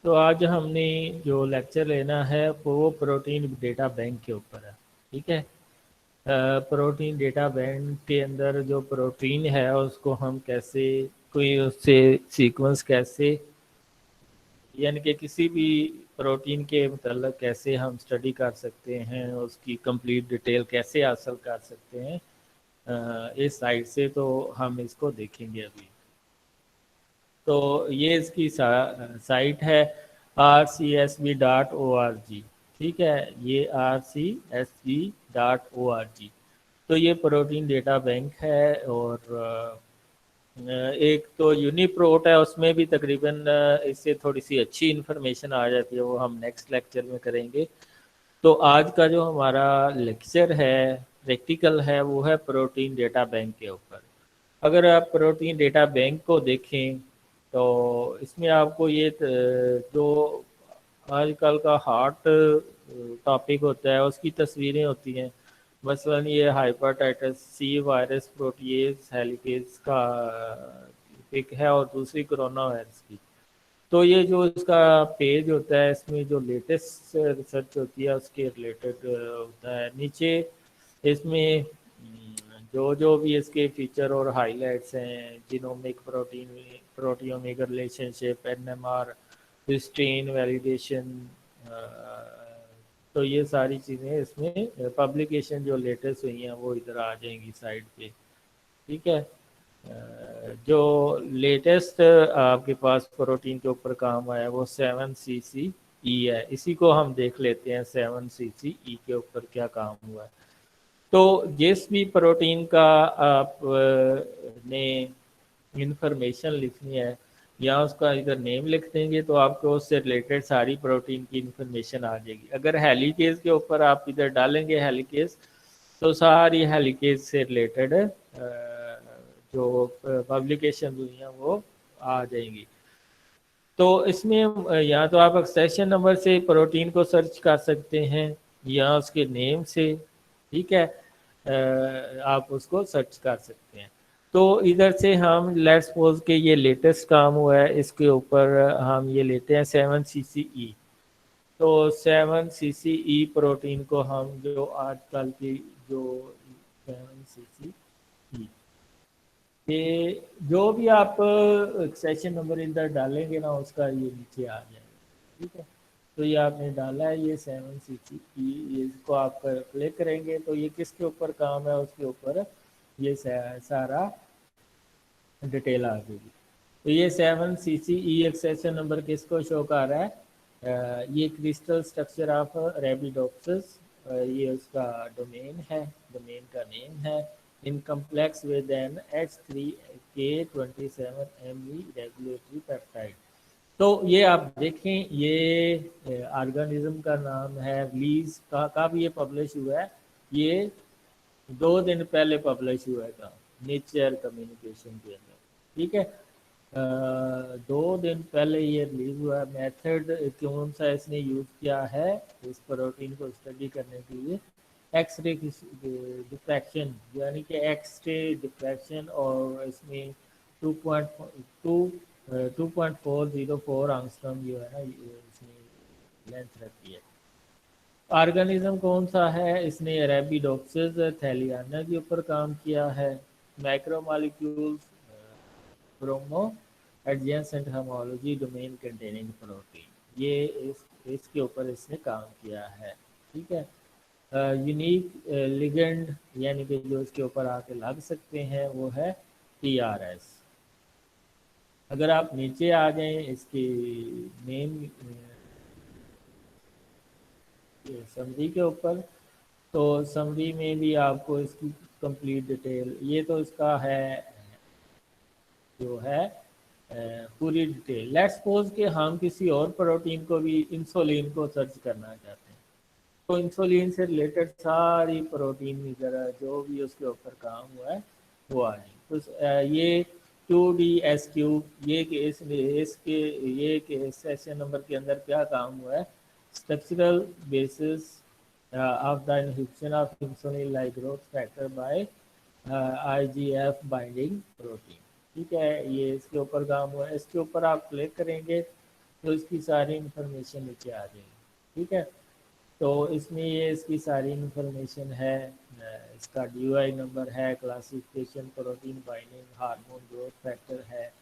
तो आज हमने जो लेक्चर लेना है वो प्रोटीन डेटा बैंक के ऊपर है। ठीक है। प्रोटीन डेटा बैंक के अंदर जो प्रोटीन है उसको हम कैसे, कोई उससे सीक्वेंस कैसे, यानी कि किसी भी प्रोटीन के मतलब कैसे हम स्टडी कर सकते हैं, उसकी कंप्लीट डिटेल कैसे हासिल कर सकते हैं, इस साइट से तो हम इसको देखेंगे अभी। तो ये इसकी साइट है rcsb.org। ठीक है, ये rcsb.org। तो ये प्रोटीन डेटा बैंक है। और एक तो यूनिप्रोट है, उसमें भी तकरीबन इससे थोड़ी सी अच्छी इन्फॉर्मेशन आ जाती है, वो हम नेक्स्ट लेक्चर में करेंगे। तो आज का जो हमारा लेक्चर है प्रैक्टिकल है वो है प्रोटीन डेटा बैंक के ऊपर। अगर आप प्रोटीन डेटा बैंक को देखें तो इसमें आपको ये जो आजकल का हॉट टॉपिक होता है उसकी तस्वीरें होती हैं। मसलन ये हाइपेटाइटिस सी वायरस प्रोटीएज हेलिकेज का पिक है और दूसरी कोरोना वायरस की। तो ये जो इसका पेज होता है इसमें जो लेटेस्ट रिसर्च होती है उसके रिलेटेड होता है। नीचे इसमें जो जो भी इसके फीचर और हाइलाइट्स हैं, genomic proteomic relationship, NMR, strain validation, तो ये सारी चीज़ें इसमें पब्लिकेशन जो लेटेस्ट हुई हैं वो इधर आ जाएंगी साइड पे। ठीक है। जो लेटेस्ट आपके पास प्रोटीन के ऊपर काम आया वो 7cce है। इसी को हम देख लेते हैं 7cce के ऊपर क्या काम हुआ है। तो जिस भी प्रोटीन का आप ने इंफॉर्मेशन लिखनी है या उसका इधर नेम लिख देंगे तो आपको उससे रिलेटेड सारी प्रोटीन की इंफॉर्मेशन आ जाएगी। अगर हेलिकेज के ऊपर आप इधर डालेंगे हेलिकेज, तो सारी हेलिकेज से रिलेटेड जो पब्लिकेशन हुई हैं वो आ जाएंगी। तो इसमें या तो आप एक्सेशन नंबर से प्रोटीन को सर्च कर सकते हैं या उसके नेम से। ठीक है। आप उसको सर्च कर सकते हैं। तो इधर से हम लेट्स सपोज के ये लेटेस्ट काम हुआ है, इसके ऊपर हम ये लेते हैं 7cce। तो 7cce प्रोटीन को हम जो आजकल की जो 7cce, ये जो भी आप सेशन नंबर इधर डालेंगे ना उसका ये नीचे आ जाएगा। ठीक है। तो ये आपने डाला है ये 7cce, ये इसको आप क्लिक करेंगे तो ये किसके ऊपर काम है उसके ऊपर ये सारा डिटेल आ जाएगी। तो ये 7cce एक्सेशन नंबर किसको शो कर रहा है, ये क्रिस्टल स्ट्रक्चर ऑफ रेबिडोप्सिस, ये उसका डोमेन है, डोमेन का नेम है। In complex with an H3K27Me regulatory peptide. तो ये आप देखें ये ऑर्गेनिज्म का नाम है, रिलीज का कब ये पब्लिश हुआ है, ये 2 दिन पहले पब्लिश हुआ था नेचर कम्युनिकेशन के अंदर। ठीक है। 2 दिन पहले ये रिलीज हुआ। मेथड कौन सा इसने यूज किया है इस प्रोटीन को स्टडी करने के लिए, एक्सरे डिफ्रैक्शन, यानी कि एक्सरे डिफ्रैक्शन, और इसमें 2.404 आंगस्ट्रॉम जो है ना इसमें लेंथ रखी है। ऑर्गेनिज्म कौन सा है, इसने अरेबिडोप्सिस थैलियाना के ऊपर काम किया है। Macromolecules promo adjacent homology domain containing protein, ये इसके ऊपर इसने काम किया है। ठीक है। यूनिक लिगेंड यानी कि जो इसके ऊपर आके लग सकते हैं वो है TRS। अगर आप नीचे आ जाएं इसकी मेन समरी के ऊपर, तो समरी में भी आपको इसकी कंप्लीट डिटेल, ये तो इसका है जो है पूरी डिटेल। लेट्स सपोज कि हम किसी और प्रोटीन को भी, इंसुलिन को सर्च करना चाहते हैं, तो इंसुलिन से रिलेटेड सारी प्रोटीन की तरह जो भी उसके ऊपर काम हुआ है वो आ जाएगी। तो ये 2DSQ, ये कि इसके ये कि सेशन नंबर के अंदर क्या काम हुआ है, structural basis of the inhibition of insulin like growth factor by IGF binding protein. ठीक है, ये इसके ऊपर काम हुआ है। इसके ऊपर आप क्लिक करेंगे तो इसकी सारी इंफॉर्मेशन नीचे आ जाएगी। ठीक है, तो इसमें ये इसकी सारी इंफॉर्मेशन है। इसका ड्यूआई नंबर है, classification, protein binding, hormone, growth factor है,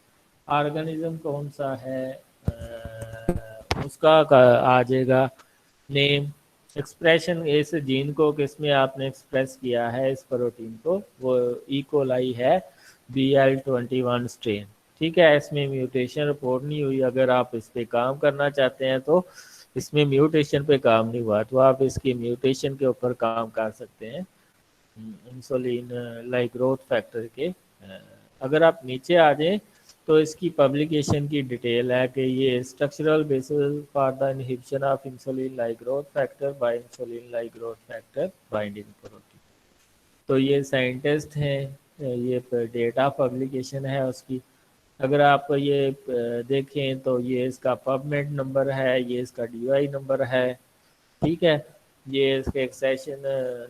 ऑर्गेनिज्म कौन सा है, उसका आ जाएगा नेम, एक्सप्रेशन, इस जीन को किस में आपने एक्सप्रेस किया है, इस प्रोटीन को, वो इकोलाई है BL21 स्ट्रेन। ठीक है, इसमें म्यूटेशन रिपोर्ट नहीं हुई। अगर आप इस पे काम करना चाहते हैं तो इसमें म्यूटेशन पे काम नहीं हुआ तो आप इसकी म्यूटेशन के ऊपर काम कर सकते हैं, इंसुलिन लाइक ग्रोथ फैक्टर के। अगर आप नीचे आ जाएं तो इसकी पब्लिकेशन की डिटेल है कि ये structural basis for the inhibition of insulin like growth factor by insulin like growth factor binding protein. तो ये साइंटिस्ट हैं, ये डेटा पब्लिकेशन है उसकी। अगर आप ये देखें तो ये इसका पबमेड नंबर है, ये इसका DOI नंबर है। ठीक है, ये इसके एक्सेशन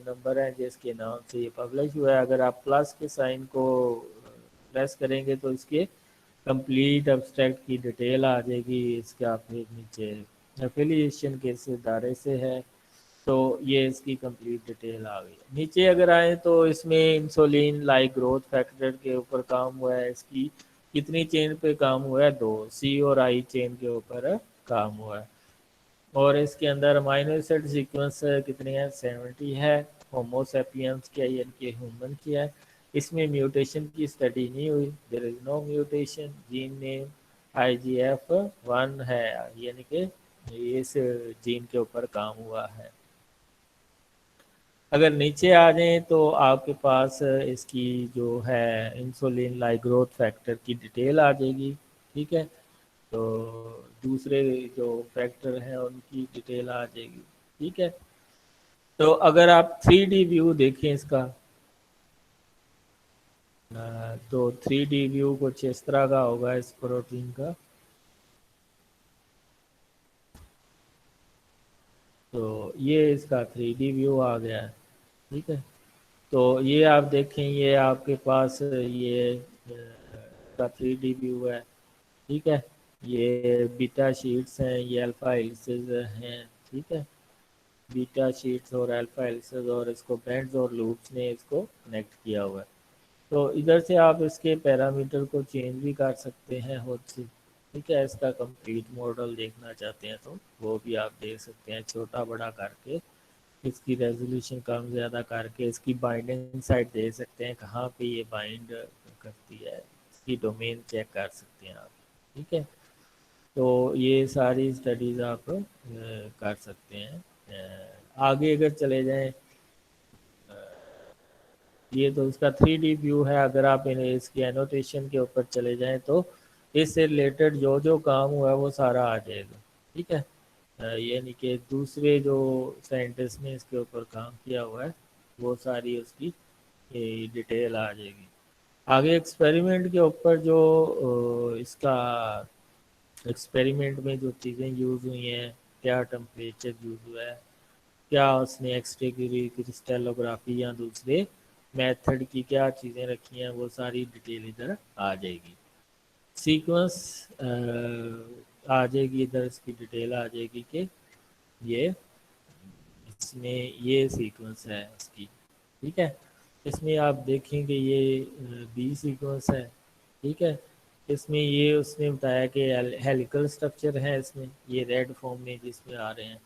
नंबर है जिसके नाम से ये पब्लिश हुआ है। अगर आप प्लस के साइन को प्रेस करेंगे तो इसके कंप्लीट एब्स्ट्रैक्ट की डिटेल आ जाएगी। इसका फिर नीचे एफिलिएशन किस इदारे से है, तो ये इसकी कंप्लीट डिटेल आ गई। नीचे अगर आए तो इसमें इंसुलिन लाइक ग्रोथ फैक्टर के ऊपर काम हुआ है, इसकी कितनी चेन पे काम हुआ है, 2 C और I चेन के ऊपर काम हुआ है। और इसके अंदर अमाइनो एसिड सीक्वेंस कितने हैं, 70 है। होमोसेपियंस क्या, यानी कि ह्यूमन की है। इसमें म्यूटेशन की स्टडी नहीं हुई, there is no mutation. Gene name IGF1 है, यानी कि इस जीन के ऊपर काम हुआ है। अगर नीचे आ जाएं तो आपके पास इसकी जो है इंसुलिन लाइक ग्रोथ फैक्टर की डिटेल आ जाएगी। ठीक है, तो दूसरे जो फैक्टर हैं उनकी डिटेल आ जाएगी। ठीक है, तो अगर आप 3D व्यू देखें इसका, तो 3D व्यू कुछ इस तरह का होगा इस प्रोटीन का। तो ये इसका 3D व्यू आ गया है। ठीक है, तो ये आप देखें, ये आपके पास ये का 3D व्यू है। ठीक है, ये बीटा शीट्स हैं, ये अल्फा हेलिसेस हैं। ठीक है, बीटा शीट्स और अल्फा हेलिसेस, और इसको बैंड्स और लूप्स ने इसको कनेक्ट किया हुआ है। तो इधर से आप इसके पैरामीटर को चेंज भी कर सकते हैं खुद से। ठीक है, इसका कंप्लीट मॉडल देखना चाहते हैं तो वो भी आप देख सकते हैं, छोटा बड़ा करके इसकी रेजोल्यूशन कम ज़्यादा करके इसकी बाइंडिंग साइट दे सकते हैं, कहाँ पे ये बाइंड करती है, इसकी डोमेन चेक कर सकते हैं आप। ठीक है, तो ये सारी स्टडीज़ आप कर सकते हैं। आगे अगर चले जाएं, ये तो उसका 3D व्यू है। अगर आप इसकी एनोटेशन के ऊपर चले जाएं तो इससे रिलेटेड जो जो काम हुआ है वो सारा आ जाएगा। ठीक है, यानी कि दूसरे जो साइंटिस्ट ने इसके ऊपर काम किया हुआ है वो सारी उसकी डिटेल आ जाएगी। आगे एक्सपेरिमेंट के ऊपर जो इसका एक्सपेरिमेंट में जो चीज़ें यूज़ हुई हैं, क्या टेम्परेचर यूज़ हुआ है, क्या उसने एक्सरे क्रिस्टलोग्राफी या दूसरे मेथड की क्या चीज़ें रखी हैं, वो सारी डिटेल इधर आ जाएगी। सीक्वेंस आ जाएगी इधर, इसकी डिटेल आ जाएगी कि ये इसमें ये सीक्वेंस है इसकी। ठीक है, इसमें आप देखेंगे ये बी सीक्वेंस है। ठीक है, इसमें ये उसने बताया कि हेलिकल स्ट्रक्चर है इसमें, ये रेड फॉर्म में जिसमें आ रहे हैं।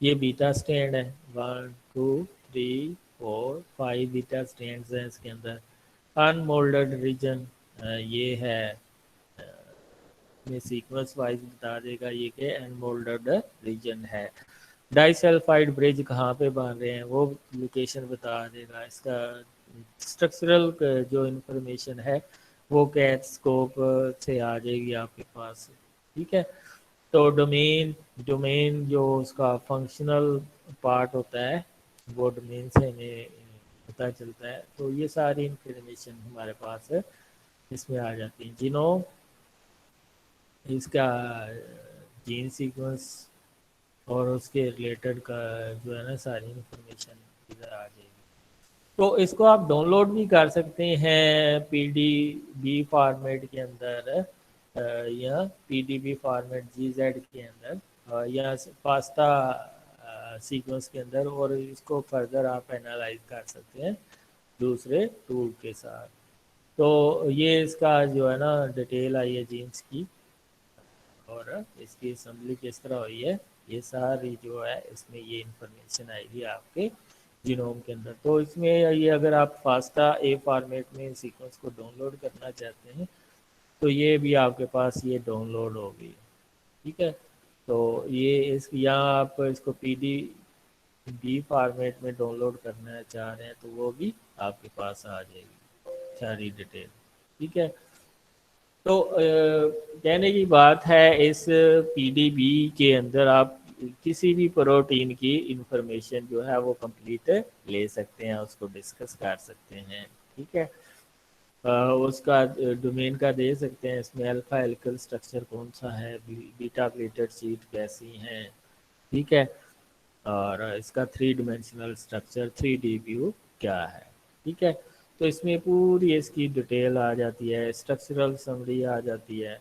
ये बीटा स्टैंड है, 1 2 3 4 5 बीटा स्टैंड्स हैं इसके अंदर। अनमोल्डेड रीजन ये है, में सीक्वेंस वाइज बता देगा ये कि अनमोल्डेड रीजन है। डाइसल्फाइड ब्रिज कहाँ पे बन रहे हैं वो लोकेशन बता देगा। इसका स्ट्रक्चरल जो इंफॉर्मेशन है वो कैट स्कोप से आ जाएगी आपके पास। ठीक है, तो डोमेन डोमेन जो उसका फंक्शनल पार्ट होता है वो डोमेन से हमें पता चलता है। तो ये सारी इंफॉर्मेशन हमारे पास इसमें आ जाती है। जीनोम, इसका जीन सीक्वेंस और उसके रिलेटेड का जो है ना सारी इंफॉर्मेशन इधर आ जाएगी। तो इसको आप डाउनलोड भी कर सकते हैं PDB फॉर्मेट के अंदर। या पीडीबी फॉर्मेट जीजेड के अंदर या पास्ता सीक्वेंस के अंदर, और इसको फर्दर आप एनालाइज कर सकते हैं दूसरे टूल के साथ। तो ये इसका जो है ना डिटेल आई है जीन्स की, और इसकी असम्बली किस तरह हुई है, ये सारी जो है इसमें ये इंफॉर्मेशन आएगी आपके जीनोम के अंदर। तो इसमें ये अगर आप फास्टा ए फॉर्मेट में सीक्वेंस को डाउनलोड करना चाहते हैं तो ये भी आपके पास ये डाउनलोड होगी, ठीक है। तो ये इस यहाँ आप इसको पीडीबी फॉर्मेट में डाउनलोड करना चाह रहे हैं तो वो भी आपके पास आ जाएगी सारी डिटेल, ठीक है। तो कहने की बात है इस पीडीबी के अंदर आप किसी भी प्रोटीन की इंफॉर्मेशन जो है वो कंप्लीट ले सकते हैं, उसको डिस्कस कर सकते हैं, ठीक है। उसका डोमेन का दे सकते हैं, इसमें अल्फा हेलिकल स्ट्रक्चर कौन सा है, बीटा प्लेटेड शीट कैसी हैं, ठीक है, और इसका 3 डायमेंशनल स्ट्रक्चर 3D व्यू क्या है, ठीक है। तो इसमें पूरी इसकी डिटेल आ जाती है, स्ट्रक्चरल समरी आ जाती है।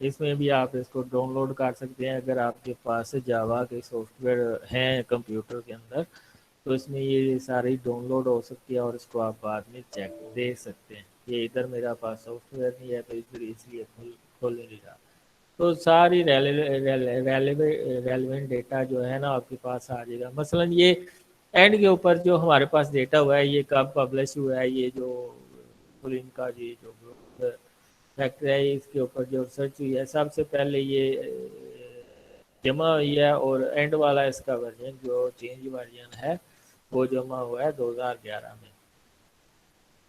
इसमें भी आप इसको डाउनलोड कर सकते हैं अगर आपके पास जावा के सॉफ्टवेयर हैं कंप्यूटर के अंदर, तो इसमें ये सारी डाउनलोड हो सकती है और इसको आप बाद में चेक देख सकते हैं। ये इधर मेरा पास सॉफ्टवेयर नहीं है तो इधर इसलिए खोल नहीं रहा। तो सारी रेलिवेंट डेटा जो है ना आपके पास आ जाएगा। मसलन ये एंड के ऊपर जो हमारे पास डेटा हुआ है, ये कब पब्लिश हुआ है, ये जो पुलिन का ये जो फैक्टर है इसके ऊपर जो रिसर्च हुई है, सबसे पहले ये जमा हुई है, और एंड वाला इसका वर्जन जो चेंज वर्जन है वो जमा हुआ है 2011 में।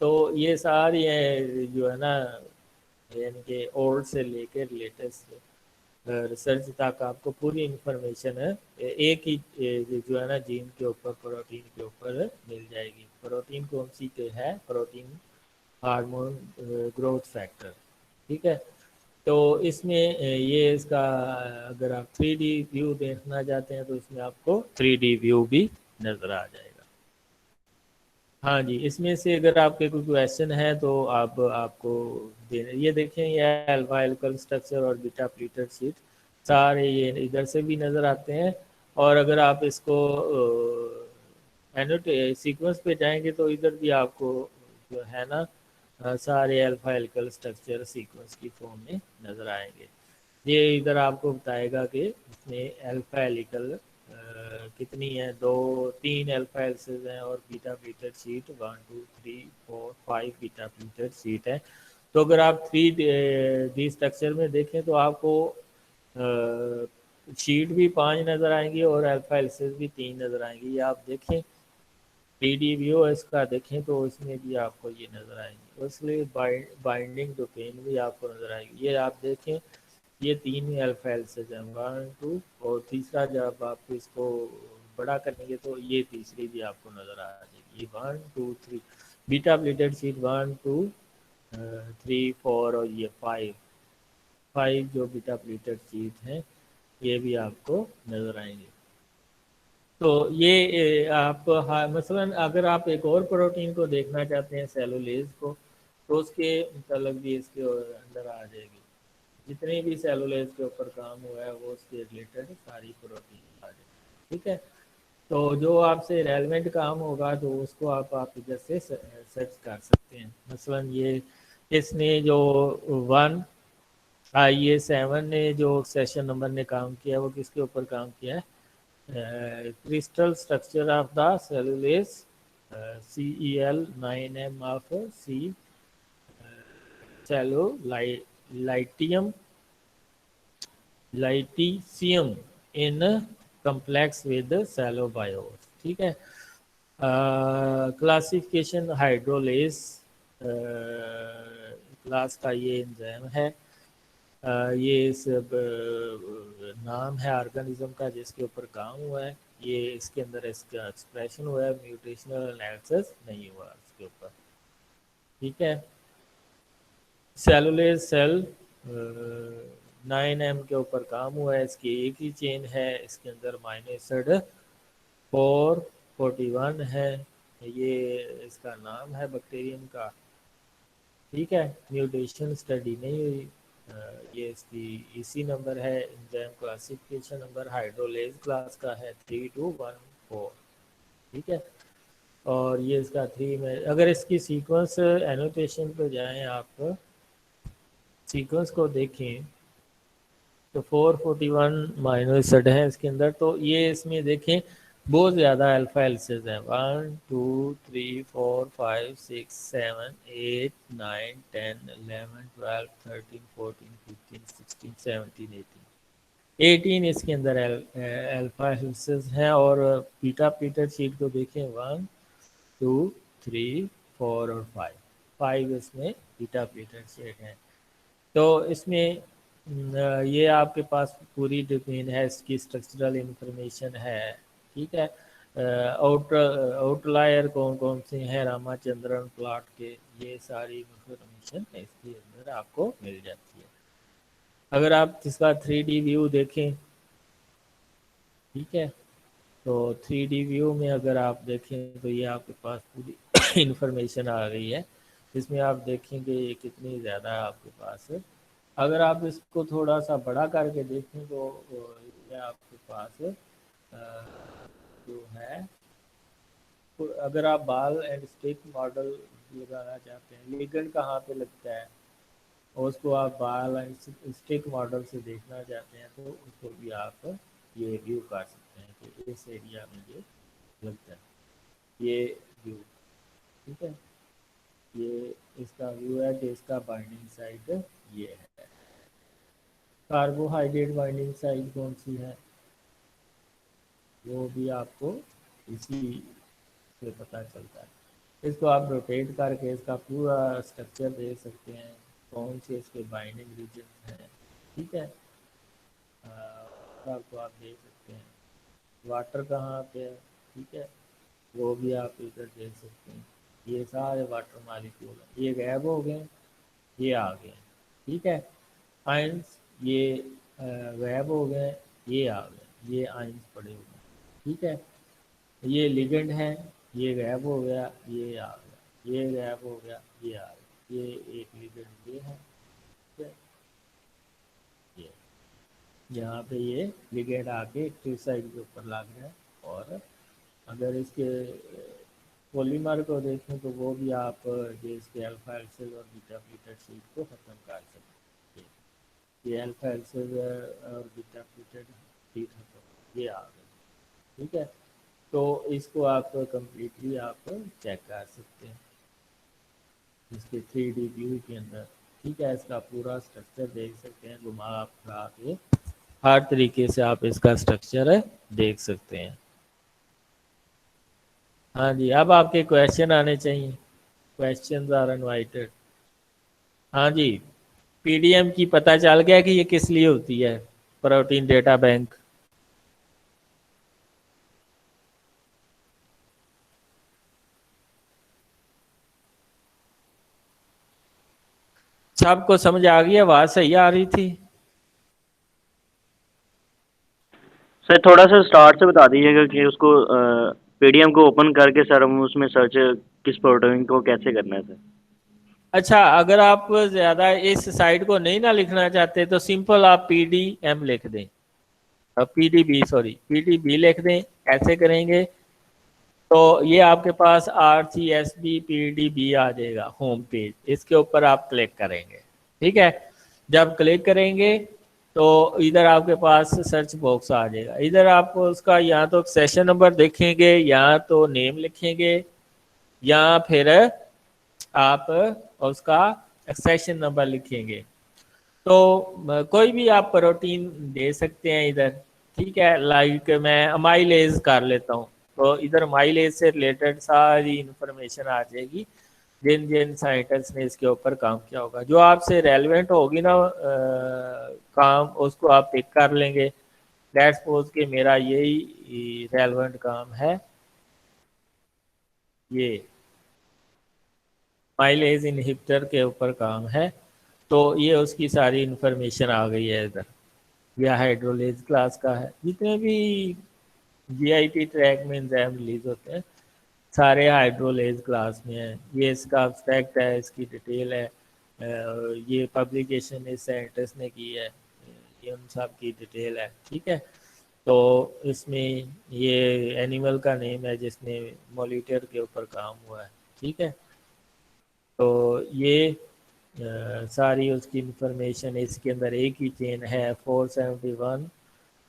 तो ये सारी है जो है ना, यानी कि ओल्ड से लेकर लेटेस्ट रिसर्च तक आपको पूरी इंफॉर्मेशन है एक ही जो है ना जीन के ऊपर, प्रोटीन के ऊपर मिल जाएगी। प्रोटीन कौन सी के है, प्रोटीन हार्मोन ग्रोथ फैक्टर, ठीक है। तो इसमें ये इसका अगर आप 3D व्यू देखना चाहते हैं तो इसमें आपको 3D व्यू भी नज़र आ जाएगा। हाँ जी, इसमें से अगर आपके कोई क्वेश्चन है तो आप आपको देने, ये देखें ये अल्फा हेलिकल स्ट्रक्चर और बीटा प्लीटेड शीट सारे ये इधर से भी नज़र आते हैं। और अगर आप इसको एनोट सीक्वेंस पे जाएंगे तो इधर भी आपको जो है ना सारे अल्फा हेलिकल स्ट्रक्चर सीक्वेंस की फॉर्म में नज़र आएंगे। ये इधर आपको बताएगा कि इसमें अल्फा हेलिकल कितनी है, 2 3 अल्फा हेलिसेस हैं और beta pleated sheet 1 2 3 4 5 beta pleated sheet है। तो अगर आप 3D स्ट्रक्चर में देखें तो आपको शीट भी 5 नज़र आएंगी और अल्फा हेलिसेस भी 3 नज़र आएंगी। ये आप देखें 3D व्यू इसका देखें तो इसमें भी आपको ये नज़र आएंगी, इसलिए बाइंडिंग डोमेन भी आपको नज़र आएगी। ये आप देखें ये 3 अल्फा हेलिसेस हैं 1 2, और तीसरा जब आप इसको बड़ा करेंगे तो ये तीसरी भी आपको नज़र आ जाएगी, 1 2 3 बीटा प्लेटेड शीट 1 2 3 4 और ये 5 जो बीटा प्लेटेड शीट हैं ये भी आपको नज़र आएंगे। तो ये आप हाँ, मसलन अगर आप एक और प्रोटीन को देखना चाहते हैं सेलुलेज को, तो उसके मतलब भी इसके अंदर आ जाएगी। जितने भी सेलुलेज के ऊपर काम हुआ है वो उसके रिलेटेड सारी प्रोटीन आ जाएगी, ठीक है। तो जो आपसे रेलेवेंट काम होगा तो उसको आप इधर से सर्च कर सकते हैं। मसलन ये इसने जो 1 IE7 ने जो सेशन नंबर ने काम किया वो किसके ऊपर काम किया है, crystal structure of the cellulase CEL9M of C cellulitium lithium in complex with cellobiose, ठीक है। क्लासिफिकेशन हाइड्रोलेस क्लास का ये एंजाइम है। ये सब नाम है ऑर्गेनिज्म का जिसके ऊपर काम हुआ है। ये इसके अंदर इसका एक्सप्रेशन हुआ है, म्यूटेशनल एनालिसिस नहीं हुआ इसके ऊपर, ठीक है। सेलुलेज सेल 9M के ऊपर काम हुआ है, इसकी एक ही चेन है, इसके अंदर अमीनो एसिड 441 है। ये इसका नाम है बैक्टीरियम का, ठीक है। म्यूटेशन स्टडी नहीं हुई। ये इसकी इसी नंबर है, enzyme classification number hydrolase class का है 3214। ठीक है, और ये इसका 3 में अगर इसकी सीक्वेंस एनोटेशन पे जाएं, आप सीक्वेंस को देखें तो 441 माइनो एसिड है इसके अंदर। तो ये इसमें देखें बहुत ज़्यादा अल्फा हेलिसेस हैं, 1 2 3 4 5 6 7 8 9 10 11 12 13 14 15 16 17 18 इसके अंदर अल्फा हेलिसेस हैं। और बीटा पीटर शीट को देखें 1 2 3 4 और 5 इसमें बीटा पीटर शीट हैं। तो इसमें ये आपके पास पूरी डोमेन है, इसकी स्ट्रक्चरल इंफॉर्मेशन है। ठीक है, आउटलायर कौन कौन से हैं रामाचंद्रन प्लॉट के, ये सारी इंफॉर्मेशन इसके अंदर आपको मिल जाती है। अगर आप इसका 3D व्यू देखें, ठीक है, तो 3D व्यू में अगर आप देखें तो ये आपके पास पूरी इंफॉर्मेशन आ गई है। इसमें आप देखेंगे ये कितनी ज़्यादा आपके पास है। अगर आप इसको थोड़ा सा बड़ा करके देखें तो ये आपके पास जो है, तो अगर आप बाल एंड स्टिक मॉडल लगाना चाहते हैं, लिगेंड कहाँ पे लगता है और उसको आप बाल एंड स्टिक मॉडल से देखना चाहते हैं, तो उसको भी आप ये व्यू कर सकते हैं कि इस एरिया में ये लगता है, ये व्यू। ठीक है, ये इसका व्यू है कि इसका बाइंडिंग साइट ये है। कार्बोहाइड्रेट बाइंडिंग साइट कौन सी है वो भी आपको इसी से पता चलता है। इसको आप रोटेट करके इसका पूरा स्ट्रक्चर देख सकते हैं, कौन से इसके बाइंडिंग रीजन हैं। ठीक है, आपको आप देख सकते हैं वाटर कहाँ पे है। ठीक है, वो भी आप इधर देख सकते हैं। ये सारे वाटर मालिक्यूल हैं, ये गैब हो गए, ये आ गए। ठीक है, आयंस ये गैब हो गए, ये आ गए, ये आयंस पड़े हुए हैं। ठीक है, ये लिगेंड है, ये गैब हो गया, ये आ गया, ये गैब हो गया, ये आ गया, ये एक लिगेंड ये है। ठीक है, ये यहाँ पे ये लिगेंड आके एक्टिव साइड के ऊपर लग रहा है। और अगर इसके पॉलीमर को देखें तो वो भी आप जो इसके अल्फा हेलिसेस और बीटा प्लीटेड शीट को ख़त्म कर सकते हैं। ये अल्फा हेलिसेस और बीटा प्लीटेड शीट खत्म, ये आ गए। ठीक है, तो इसको आप कम्प्लीटली आप चेक कर सकते हैं इसके 3D व्यू के अंदर। ठीक है, इसका पूरा स्ट्रक्चर देख सकते हैं, घुमा फिरा के हर तरीके से आप इसका स्ट्रक्चर देख सकते हैं। हाँ जी, अब आपके क्वेश्चन आने चाहिए, क्वेश्चंस आर इनवाइटेड। हाँ जी, पीडीएम की पता चल गया कि ये किस लिए होती है, प्रोटीन डेटा बैंक। सबको समझ आ गई, आवाज सही आ रही थी? सर थोड़ा सा स्टार्ट से बता दीजिएगा कि उसको पीडीएम को ओपन करके सर हम उसमें सर्च किस प्रोटीन को कैसे करना है सर। अच्छा, अगर आप ज्यादा इस साइड को नहीं ना लिखना चाहते तो सिंपल आप पीडीएम लिख दें, पीडीबी सॉरी पीडीबी लिख दें। ऐसे करेंगे तो ये आपके पास RCSB PDB आ जाएगा होम पेज, इसके ऊपर आप क्लिक करेंगे। ठीक है, जब क्लिक करेंगे तो इधर आपके पास सर्च बॉक्स आ जाएगा। इधर आप उसका या तो सेशन नंबर देखेंगे या तो नेम लिखेंगे या फिर आप उसका एक्सेशन नंबर लिखेंगे। तो कोई भी आप प्रोटीन दे सकते हैं इधर। ठीक है, लाइक मैं अमाइलेज कर लेता हूँ, तो इधर अमाइलेज से रिलेटेड सारी इंफॉर्मेशन आ जाएगी, जिन जिन साइंटिस्ट ने इसके ऊपर काम किया होगा। जो आपसे रेलेवेंट होगी ना काम, उसको आप पिक कर लेंगे। लेट्स सपोज कि मेरा यही रेलेवेंट काम है, ये माइलेज इनहिबिटर के ऊपर काम है, तो ये उसकी सारी इंफॉर्मेशन आ गई है इधर। यह हाइड्रोलेज क्लास का है। जितने भी जीआईटी ट्रैक में एंजाइम रिलीज होते हैं सारे हाइड्रोलेज क्लास में है। ये इसका अब्स्ट्रैक्ट है, इसकी डिटेल है। ये पब्लिकेशन इस साइंटिस्ट ने की है, ये उन सब की डिटेल है। ठीक है, तो इसमें ये एनिमल का नेम है जिसने मॉनिटर के ऊपर काम हुआ है। ठीक है, तो ये सारी उसकी इंफॉर्मेशन इसके अंदर एक ही चेन है 471,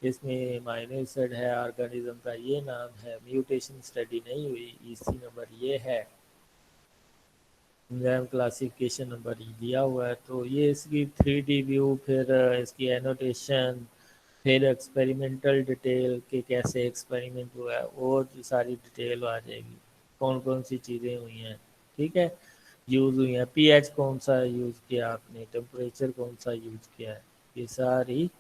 इसमें माइनर एसिड है, ऑर्गेनिज्म का ये नाम है, म्यूटेशन स्टडी नहीं हुई, ईसी नंबर ये है, एंजाइम क्लासिफिकेशन नंबर दिया हुआ है। तो ये इसकी 3D व्यू, फिर इसकी एनोटेशन, फिर एक्सपेरिमेंटल डिटेल कि कैसे एक्सपेरिमेंट हुआ है, और जो सारी डिटेल आ जाएगी, कौन कौन सी चीज़ें हुई हैं। ठीक है, यूज़ हुई हैं, पीएच कौन सा यूज़ किया आपने, टेम्परेचर कौन सा यूज़ किया है, ये सारी,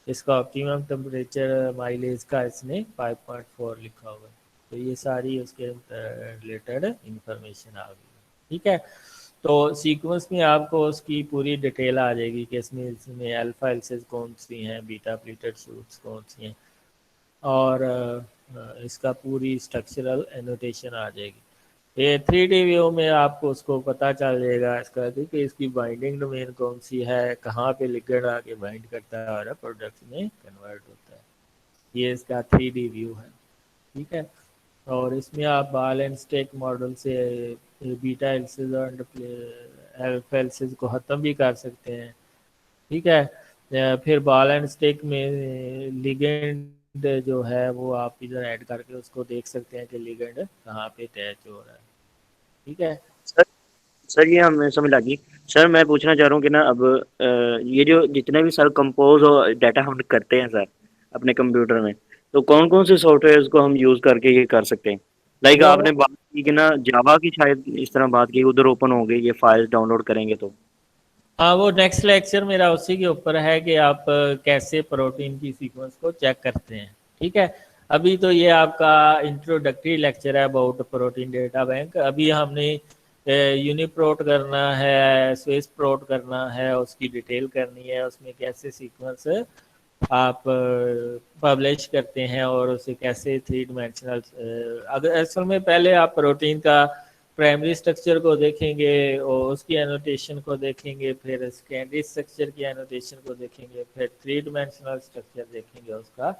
इसका ऑप्टिमम टेम्परेचर माइलेज का इसने 5.4 लिखा हुआ है। तो ये सारी उसके रिलेटेड इंफॉर्मेशन आ गई। ठीक है, तो सीक्वेंस में आपको उसकी पूरी डिटेल आ जाएगी कि इसमें अल्फा एल्सिस कौन सी हैं, बीटा प्लीटेड शूट्स कौन सी हैं, और इसका पूरी स्ट्रक्चरल एनोटेशन आ जाएगी। ये 3D व्यू में आपको उसको पता चल जाएगा इसका कि इसकी बाइंडिंग डोमेन कौन सी है, कहाँ पे लिगेंड आके बाइंड करता है और प्रोडक्ट में कन्वर्ट होता है। ये इसका 3D व्यू है। ठीक है, और इसमें आप बॉल एंड स्टिक मॉडल से बीटा एल्सिस और अल्फा एल्सिस को ख़त्म भी कर सकते हैं। ठीक है, फिर बॉल एंड स्टिक में लिगेंड जो है वो आप इधर ऐड करके उसको देख सकते हैं कि लिगेंड कहाँ पे अटैच हो रहा है। ठीक है, सर सर ये हमें समझ लगी। सर मैं पूछना चाह रहा हूँ कि ना अब ये जो जितने भी सर कंपोज और डाटा हम करते हैं सर अपने कंप्यूटर में, तो कौन कौन से सॉफ्टवेयर को हम यूज करके ये कर सकते हैं? लाइक वो आपने बात की कि ना जावा की, शायद इस तरह बात की, उधर ओपन हो गई ये फाइल्स डाउनलोड करेंगे तो। हाँ, वो नेक्स्ट लेक्चर मेरा उसी के ऊपर है कि आप कैसे प्रोटीन की सीक्वेंस को चेक करते हैं। ठीक है, अभी तो ये आपका इंट्रोडक्टरी लेक्चर है अबाउट प्रोटीन डेटा बैंक। अभी हमने यूनिप्रोट करना है, स्विस प्रोट करना है, उसकी डिटेल करनी है, उसमें कैसे सीक्वेंस आप पब्लिश करते हैं और उसे कैसे 3 डायमेंशनल, अगर असल में पहले आप प्रोटीन का प्राइमरी स्ट्रक्चर को देखेंगे और उसकी एनोटेशन को देखेंगे, फिर सेकेंडरी स्ट्रक्चर की एनोटेशन को देखेंगे, फिर 3 डायमेंशनल स्ट्रक्चर देखेंगे उसका,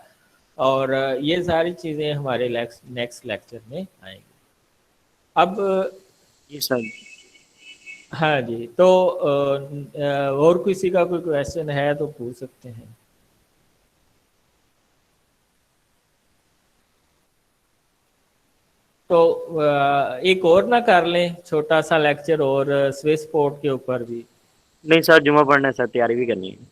और ये सारी चीज़ें हमारे नेक्स्ट लेक्चर में आएंगी। अब जी सर। हाँ जी, तो और किसी का कोई क्वेश्चन है तो पूछ सकते हैं। तो एक और ना कर लें छोटा सा लेक्चर और स्विस पोर्ट के ऊपर भी। नहीं सर, जुम्मा पढ़ना है सर, तैयारी भी करनी है।